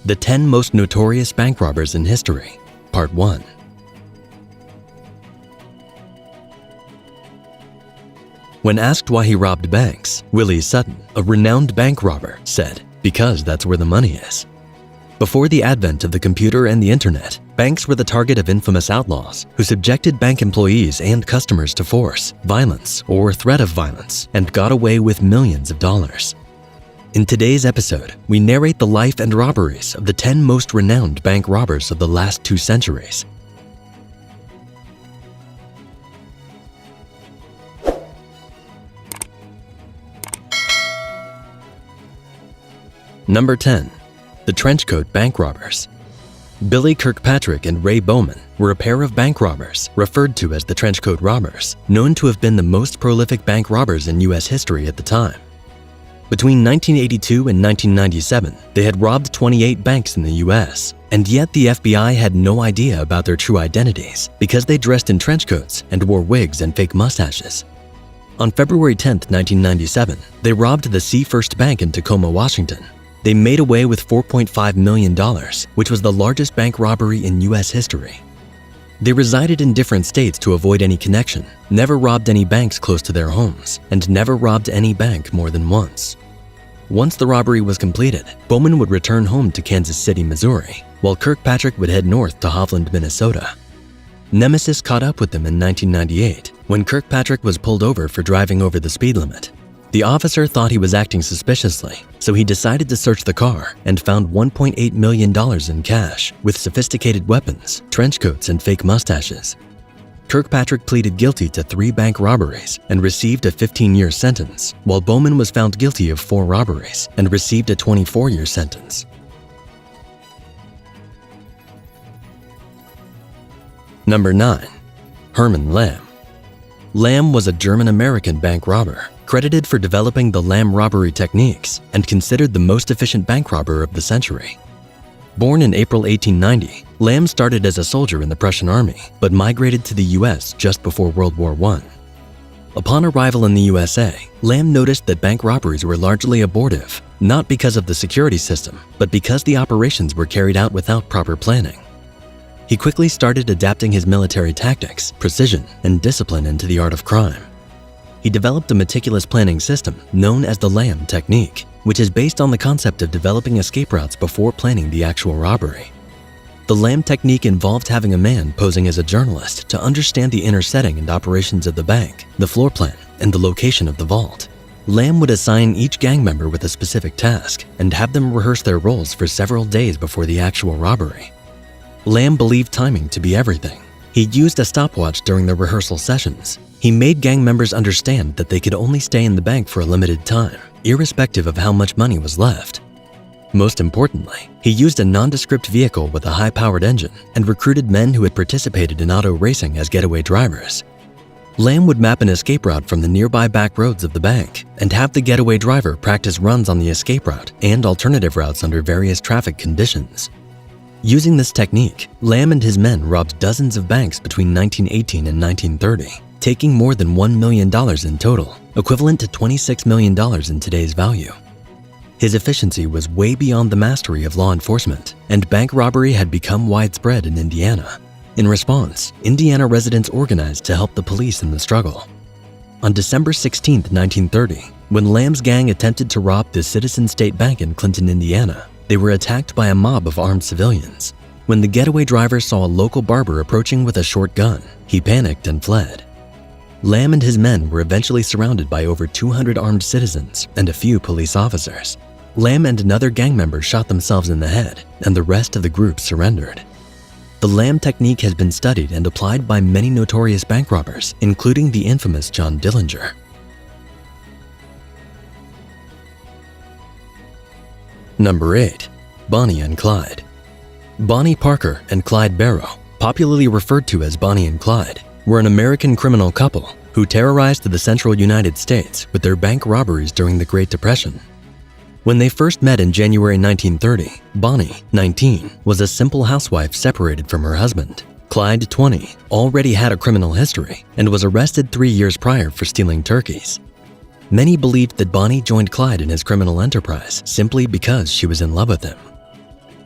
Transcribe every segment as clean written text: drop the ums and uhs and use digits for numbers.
The 10 Most Notorious Bank Robbers in History, Part 1. When asked why he robbed banks, Willie Sutton, a renowned bank robber, said, "Because that's where the money is." Before the advent of the computer and the internet, banks were the target of infamous outlaws who subjected bank employees and customers to force, violence, or threat of violence, and got away with millions of dollars. In today's episode, we narrate the life and robberies of the 10 most renowned bank robbers of the last 2 centuries. Number 10. The Trenchcoat Bank Robbers. Billy Kirkpatrick and Ray Bowman were a pair of bank robbers referred to as the Trenchcoat Robbers, known to have been the most prolific bank robbers in U.S. history at the time. Between 1982 and 1997, they had robbed 28 banks in the U.S., and yet the FBI had no idea about their true identities because they dressed in trench coats and wore wigs and fake mustaches. On February 10, 1997, they robbed the C First Bank in Tacoma, Washington. They made away with $4.5 million, which was the largest bank robbery in U.S. history. They resided in different states to avoid any connection, never robbed any banks close to their homes, and never robbed any bank more than once. Once the robbery was completed, Bowman would return home to Kansas City, Missouri, while Kirkpatrick would head north to Hovland, Minnesota. Nemesis caught up with them in 1998 when Kirkpatrick was pulled over for driving over the speed limit. The officer thought he was acting suspiciously, so he decided to search the car and found $1.8 million in cash with sophisticated weapons, trench coats, and fake mustaches. Kirkpatrick pleaded guilty to 3 bank robberies and received a 15-year sentence, while Bowman was found guilty of 4 robberies and received a 24-year sentence. Number 9. Herman Lamm. Lamm was a German-American bank robber, credited for developing the Lamm robbery techniques and considered the most efficient bank robber of the century. Born in April 1890, Lamm started as a soldier in the Prussian army, but migrated to the U.S. just before World War I. Upon arrival in the USA, Lamm noticed that bank robberies were largely abortive, not because of the security system, but because the operations were carried out without proper planning. He quickly started adapting his military tactics, precision, and discipline into the art of crime. He developed a meticulous planning system known as the Lamm technique, which is based on the concept of developing escape routes before planning the actual robbery. The Lamm technique involved having a man posing as a journalist to understand the inner setting and operations of the bank, the floor plan, and the location of the vault. Lamm would assign each gang member with a specific task and have them rehearse their roles for several days before the actual robbery. Lamm believed timing to be everything. He used a stopwatch during the rehearsal sessions. He made gang members understand that they could only stay in the bank for a limited time, irrespective of how much money was left. Most importantly, he used a nondescript vehicle with a high-powered engine and recruited men who had participated in auto racing as getaway drivers. Lamm would map an escape route from the nearby back roads of the bank and have the getaway driver practice runs on the escape route and alternative routes under various traffic conditions. Using this technique, Lamm and his men robbed dozens of banks between 1918 and 1930, taking more than $1 million in total, equivalent to $26 million in today's value. His efficiency was way beyond the mastery of law enforcement, and bank robbery had become widespread in Indiana. In response, Indiana residents organized to help the police in the struggle. On December 16, 1930, when Lamm's gang attempted to rob the Citizen State Bank in Clinton, Indiana, they were attacked by a mob of armed civilians. When the getaway driver saw a local barber approaching with a short gun, he panicked and fled. Lamm and his men were eventually surrounded by over 200 armed citizens and a few police officers. Lamm and another gang member shot themselves in the head, and the rest of the group surrendered. The Lamm technique has been studied and applied by many notorious bank robbers, including the infamous John Dillinger. Number 8. Bonnie and Clyde. Bonnie Parker and Clyde Barrow, popularly referred to as Bonnie and Clyde, were an American criminal couple who terrorized the central United States with their bank robberies during the Great Depression. When they first met in January 1930, Bonnie, 19, was a simple housewife separated from her husband. Clyde, 20, already had a criminal history and was arrested 3 years prior for stealing turkeys. Many believed that Bonnie joined Clyde in his criminal enterprise simply because she was in love with him.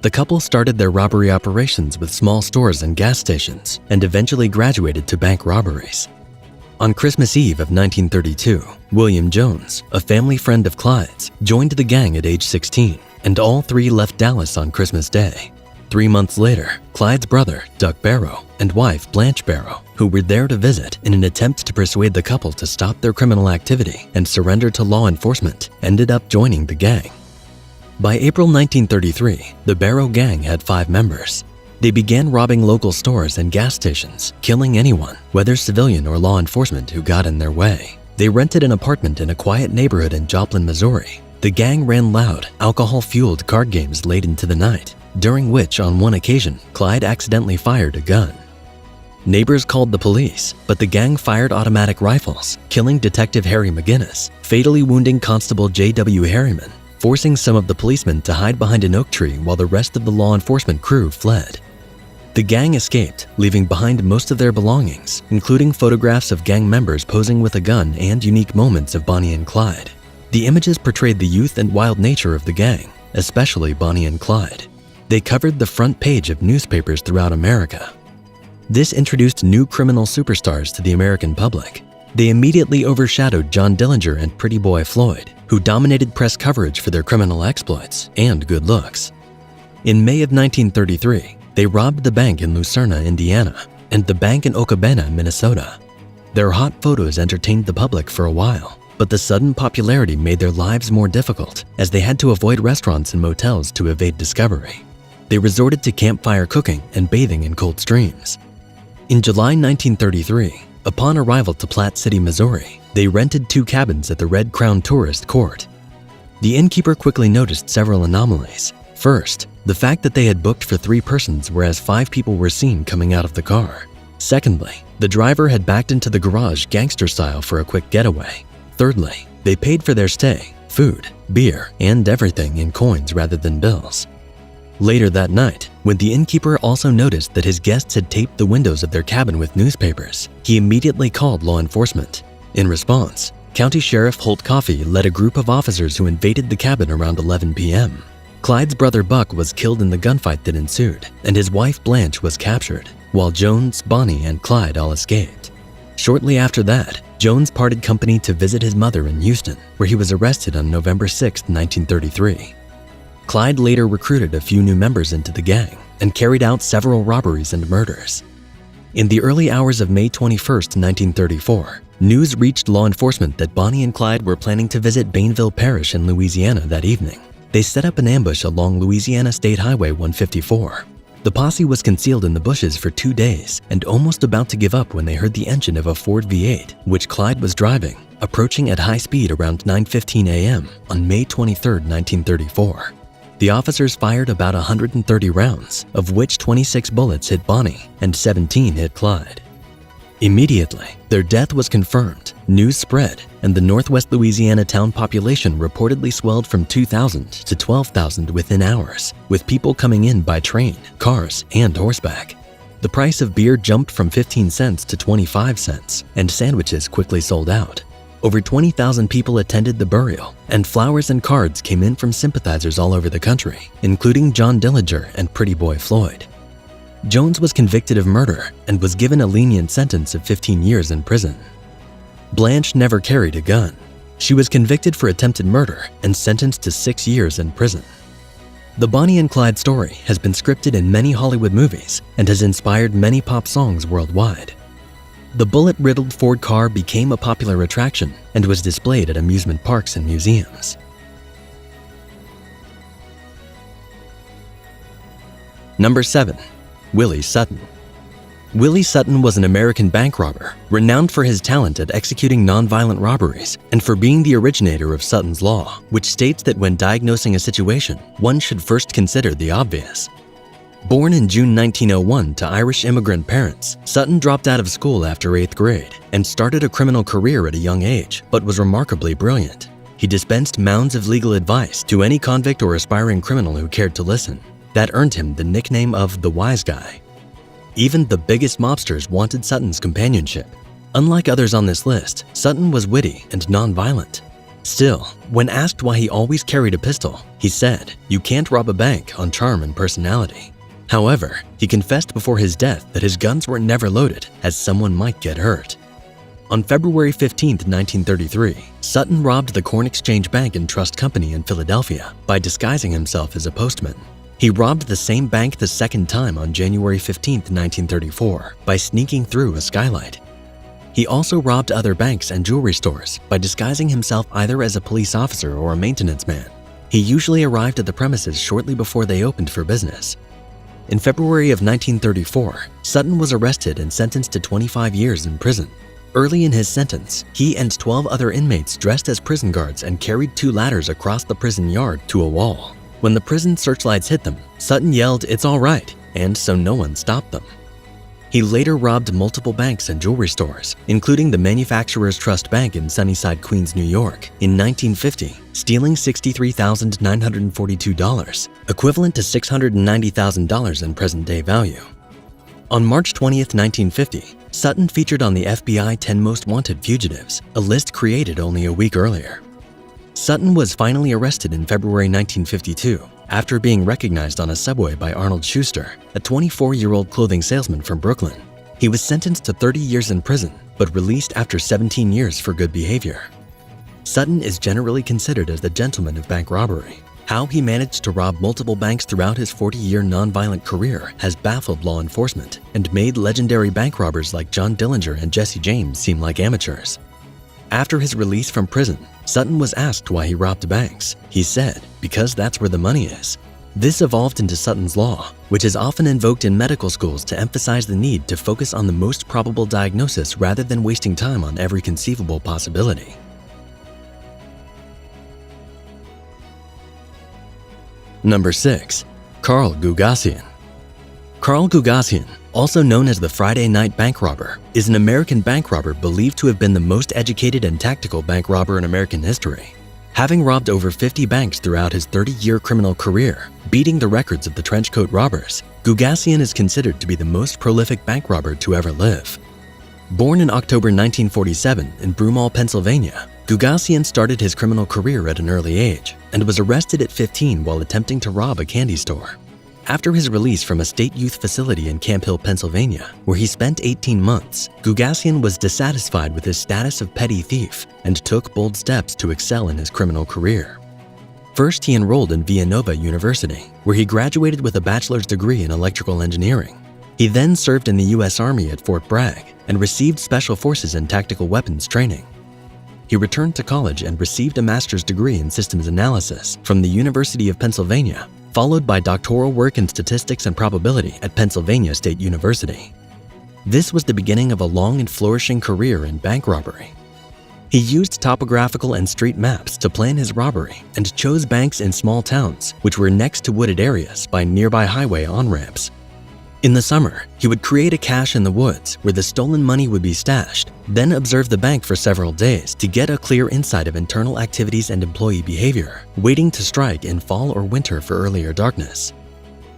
The couple started their robbery operations with small stores and gas stations and eventually graduated to bank robberies. On Christmas Eve of 1932, William Jones, a family friend of Clyde's, joined the gang at age 16, and all three left Dallas on Christmas Day. 3 months later, Clyde's brother, Duck Barrow, and wife, Blanche Barrow, who were there to visit in an attempt to persuade the couple to stop their criminal activity and surrender to law enforcement, ended up joining the gang. By April 1933, the Barrow gang had 5 members. They began robbing local stores and gas stations, killing anyone, whether civilian or law enforcement, who got in their way. They rented an apartment in a quiet neighborhood in Joplin, Missouri. The gang ran loud, alcohol-fueled card games late into the night, during which, on one occasion, Clyde accidentally fired a gun. Neighbors called the police, but the gang fired automatic rifles, killing Detective Harry McGinnis, fatally wounding Constable J.W. Herman, forcing some of the policemen to hide behind an oak tree while the rest of the law enforcement crew fled. The gang escaped, leaving behind most of their belongings, including photographs of gang members posing with a gun and unique moments of Bonnie and Clyde. The images portrayed the youth and wild nature of the gang, especially Bonnie and Clyde. They covered the front page of newspapers throughout America. This introduced new criminal superstars to the American public. They immediately overshadowed John Dillinger and Pretty Boy Floyd, who dominated press coverage for their criminal exploits and good looks. In May of 1933, they robbed the bank in Lucerna, Indiana, and the bank in Okabena, Minnesota. Their hot photos entertained the public for a while, but the sudden popularity made their lives more difficult as they had to avoid restaurants and motels to evade discovery. They resorted to campfire cooking and bathing in cold streams. In July 1933, upon arrival to Platte City, Missouri, they rented 2 cabins at the Red Crown Tourist Court. The innkeeper quickly noticed several anomalies. First, the fact that they had booked for 3 persons, whereas 5 people were seen coming out of the car. Secondly, the driver had backed into the garage gangster style for a quick getaway. Thirdly, they paid for their stay, food, beer, and everything in coins rather than bills. Later that night, when the innkeeper also noticed that his guests had taped the windows of their cabin with newspapers, he immediately called law enforcement. In response, County Sheriff Holt Coffey led a group of officers who invaded the cabin around 11 p.m. Clyde's brother Buck was killed in the gunfight that ensued, and his wife Blanche was captured, while Jones, Bonnie, and Clyde all escaped. Shortly after that, Jones parted company to visit his mother in Houston, where he was arrested on November 6, 1933. Clyde later recruited a few new members into the gang and carried out several robberies and murders. In the early hours of May 21, 1934, news reached law enforcement that Bonnie and Clyde were planning to visit Bainville Parish in Louisiana that evening. They set up an ambush along Louisiana State Highway 154. The posse was concealed in the bushes for 2 days and almost about to give up when they heard the engine of a Ford V8, which Clyde was driving, approaching at high speed around 9:15 a.m. on May 23, 1934. The officers fired about 130 rounds, of which 26 bullets hit Bonnie and 17 hit Clyde. Immediately, their death was confirmed, news spread, and the Northwest Louisiana town population reportedly swelled from 2,000 to 12,000 within hours, with people coming in by train, cars, and horseback. The price of beer jumped from 15 cents to 25 cents, and sandwiches quickly sold out. Over 20,000 people attended the burial, and flowers and cards came in from sympathizers all over the country, including John Dillinger and Pretty Boy Floyd. Jones was convicted of murder and was given a lenient sentence of 15 years in prison. Blanche never carried a gun. She was convicted for attempted murder and sentenced to 6 years in prison. The Bonnie and Clyde story has been scripted in many Hollywood movies and has inspired many pop songs worldwide. The bullet-riddled Ford car became a popular attraction and was displayed at amusement parks and museums. Number 7. Willie Sutton. Willie Sutton was an American bank robber, renowned for his talent at executing nonviolent robberies and for being the originator of Sutton's Law, which states that when diagnosing a situation, one should first consider the obvious. Born in June 1901 to Irish immigrant parents, Sutton dropped out of school after 8th grade and started a criminal career at a young age, but was remarkably brilliant. He dispensed mounds of legal advice to any convict or aspiring criminal who cared to listen. That earned him the nickname of the Wise Guy. Even the biggest mobsters wanted Sutton's companionship. Unlike others on this list, Sutton was witty and nonviolent. Still, when asked why he always carried a pistol, he said, "You can't rob a bank on charm and personality." However, he confessed before his death that his guns were never loaded, as someone might get hurt. On February 15, 1933, Sutton robbed the Corn Exchange Bank and Trust Company in Philadelphia by disguising himself as a postman. He robbed the same bank the second time on January 15, 1934, by sneaking through a skylight. He also robbed other banks and jewelry stores by disguising himself either as a police officer or a maintenance man. He usually arrived at the premises shortly before they opened for business. In February of 1934, Sutton was arrested and sentenced to 25 years in prison. Early in his sentence, he and 12 other inmates dressed as prison guards and carried 2 ladders across the prison yard to a wall. When the prison searchlights hit them, Sutton yelled, "It's all right," and so no one stopped them. He later robbed multiple banks and jewelry stores, including the Manufacturers Trust Bank in Sunnyside, Queens, New York, in 1950, stealing $63,942, equivalent to $690,000 in present-day value. On March 20, 1950, Sutton featured on the FBI 10 Most Wanted Fugitives, a list created only a week earlier. Sutton was finally arrested in February 1952 after being recognized on a subway by Arnold Schuster, a 24-year-old clothing salesman from Brooklyn. He was sentenced to 30 years in prison, but released after 17 years for good behavior. Sutton is generally considered as the gentleman of bank robbery. How he managed to rob multiple banks throughout his 40-year nonviolent career has baffled law enforcement and made legendary bank robbers like John Dillinger and Jesse James seem like amateurs. After his release from prison, Sutton was asked why he robbed banks. He said, "Because that's where the money is." This evolved into Sutton's Law, which is often invoked in medical schools to emphasize the need to focus on the most probable diagnosis rather than wasting time on every conceivable possibility. Number 6. Carl Gugasian. Carl Gugasian, also known as the Friday Night Bank Robber, is an American bank robber believed to have been the most educated and tactical bank robber in American history. Having robbed over 50 banks throughout his 30-year criminal career, beating the records of the trenchcoat robbers, Gugasian is considered to be the most prolific bank robber to ever live. Born in October 1947 in Broomall, Pennsylvania, Gugasian started his criminal career at an early age and was arrested at 15 while attempting to rob a candy store. After his release from a state youth facility in Camp Hill, Pennsylvania, where he spent 18 months, Gugasian was dissatisfied with his status of petty thief and took bold steps to excel in his criminal career. First, he enrolled in Villanova University, where he graduated with a bachelor's degree in electrical engineering. He then served in the U.S. Army at Fort Bragg and received Special Forces and Tactical Weapons training. He returned to college and received a master's degree in systems analysis from the University of Pennsylvania, followed by doctoral work in statistics and probability at Pennsylvania State University. This was the beginning of a long and flourishing career in bank robbery. He used topographical and street maps to plan his robbery and chose banks in small towns, which were next to wooded areas by nearby highway on-ramps. In the summer, he would create a cache in the woods where the stolen money would be stashed, then observe the bank for several days to get a clear insight of internal activities and employee behavior, waiting to strike in fall or winter for earlier darkness.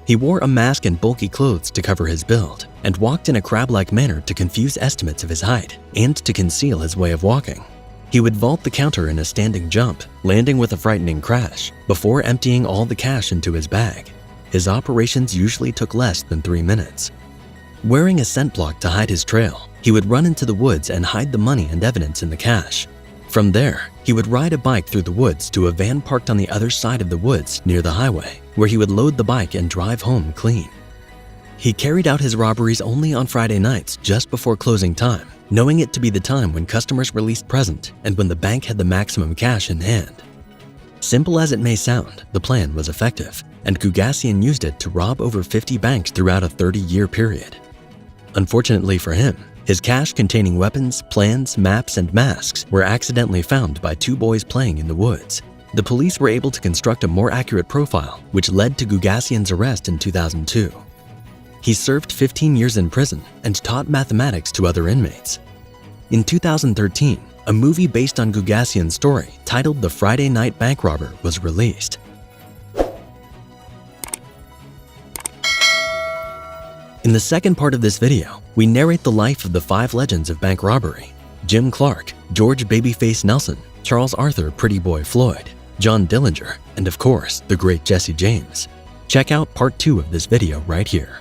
He wore a mask and bulky clothes to cover his build, and walked in a crab-like manner to confuse estimates of his height and to conceal his way of walking. He would vault the counter in a standing jump, landing with a frightening crash, before emptying all the cash into his bag. His operations usually took less than 3 minutes. Wearing a scent block to hide his trail, he would run into the woods and hide the money and evidence in the cache. From there, he would ride a bike through the woods to a van parked on the other side of the woods near the highway, where he would load the bike and drive home clean. He carried out his robberies only on Friday nights just before closing time, knowing it to be the time when customers were least present and when the bank had the maximum cash in hand. Simple as it may sound, the plan was effective, and Gugasian used it to rob over 50 banks throughout a 30-year period. Unfortunately for him, his cache containing weapons, plans, maps, and masks were accidentally found by 2 boys playing in the woods. The police were able to construct a more accurate profile, which led to Gugasian's arrest in 2002. He served 15 years in prison and taught mathematics to other inmates. In 2013, a movie based on Gugasian's story titled The Friday Night Bank Robber was released. In the second part of this video, we narrate the life of the 5 legends of bank robbery: Jim Clark, George Babyface Nelson, Charles Arthur Pretty Boy Floyd, John Dillinger, and of course, the great Jesse James. Check out part 2 of this video right here.